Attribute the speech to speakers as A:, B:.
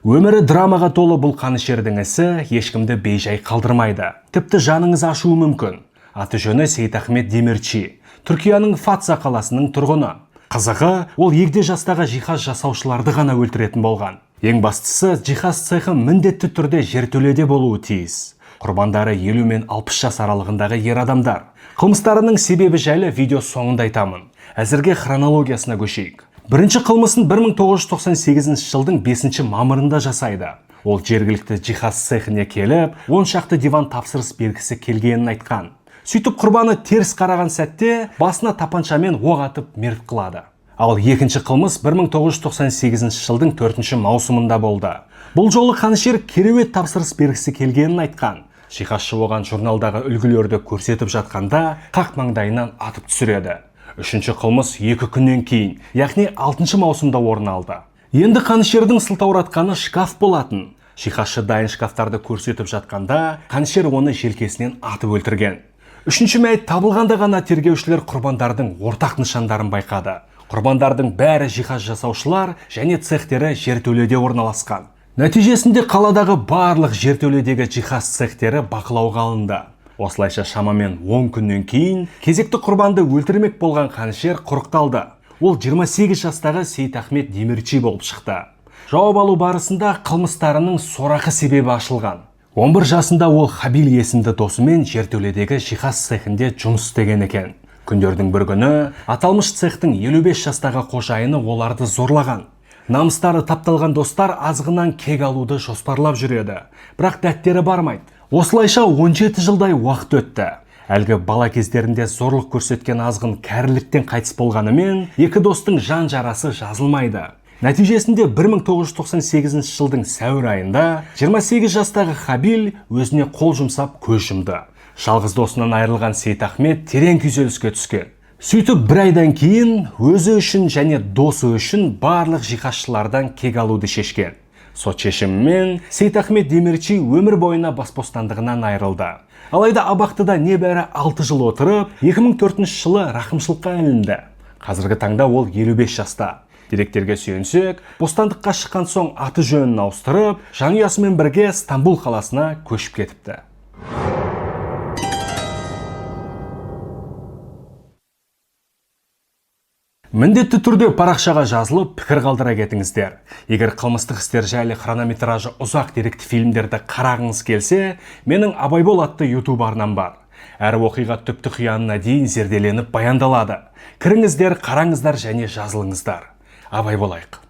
A: Өмірі драмаға толы бұл қанішердің ісі ешкімді бейжай қалдырмайды. Тіпті жаныңыз ашуы мүмкін. Аты жөні Сейтахмет Демирчи, Түркияның Фатса қаласының тұрғыны. Қызығы, ол егде жастағы жиһаз жасаушыларды ғана өлтіретін болған. Ең бастысы, жиһаз цехы міндетті түрде жертөледе болуы тиіс. Құрбандары 50 мен 60 жас аралығындағы ер адамдар. Қылмыстарының себебі жайлы видео соңында айтамын. Әзірге хронологиясына көшейік. Бірінші қылмысын 1998 жылдың 5 мамырында жасайды. Ол жергілікті жиһаз цехіне келіп, 10 шақты диван тапсырыс бергісі келгенін айтқан. Сөйтіп құрбаны теріс қараған сәтте басына тапаншамен оқ атып мерт қылады. Ал екінші қылмыс 1998 жылдың 4 маусымында болды. Бұл жолы қанішер кереует тапсырыс бергісі келгенін айтқан. Жиһазшы оған журналдағы үлгілерді көрсетіп жатқанда қақ маңдайынан атып түсіреді. Үшінші қылмыс 2 күннен кейін, яғни 6 маусымда орын алды. Енді қанішердің сылтауратқаны шкаф болатын. Жиһазшы дайын шкафтарды көрсетіп жатқанда, қанішер оны желкесінен атып өлтірген. Үшінші мәйіт табылғанда ғана тергеушілер құрбандардың ортақ нышандарын байқады. Құрбандардың бәрі жиһаз жасаушылар және цехтері жертөледе орналасқан. Нәтижесінде қаладағы барлық жертөледегі жиһаз цехтері бақылауға алынды. Осылайша шамамен 10 күннен кейін кезекті құрбанды өлтірмек болған қанішер құрықталды. Ол 28 жастағы Сейтахмет Демирчи болып шықты. Жауап алу барысында қылмыстарының сорақы себебі ашылған. 11 жасында ол Хабил есімді досымен жертөледегі жиһаз цехінде жұмыс істеген екен. Күндердің бір күні аталмыш цехтың 55 жастағы қожайыны оларды зорлаған. Намыстары тапталған достар азғынан кек алуды жоспарлап жүреді, бірақ дәттері бармайды. Осылайша 17 жылдай уақыт өтті. Әлгі бала кездерінде зорлық көрсеткен азғын кәріліктен қайтыс болғанымен, екі достың жан жарасы жазылмайды. Нәтижесінде 1998 жылдың сәуір айында 28 жастағы Хабил өзіне қол жұмсап көз жұмды. Жалғыз досынан айырылған Сейтахмет терең күйзеліске түскен. Сөйтіп бір айдан кейін өзі үшін және досы үшін барлық жиһазшылардан кек алуды шешкен. Сот шешімімен Сейтахмет Демирчи өмір бойына бас бостандығынан айырылды. Алайда абақтыда небәрі 6 жыл отырып, 2004 жылы рақымшылыққа ілінді. Қазіргі таңда ол 55 жаста. Деректерге сүйенсек, бостандыққа шыққан соң аты жөнін ауыстырып, жанұясымен бірге Стамбул қаласына көшіп кетіпті. Міндетті түрде парақшаға жазылып, пікір қалдыра кетіңіздер. Егер қылмыстық істер жайлы хронометражы ұзақ деректі фильмдерді қарағыңыз келсе, менің Абайбол атты YouTube арнам бар. Әр оқиға түпті қиянына дейін зерделеніп баяндалады. Кіріңіздер, қараңыздар және жазылыңыздар. Абай болайық.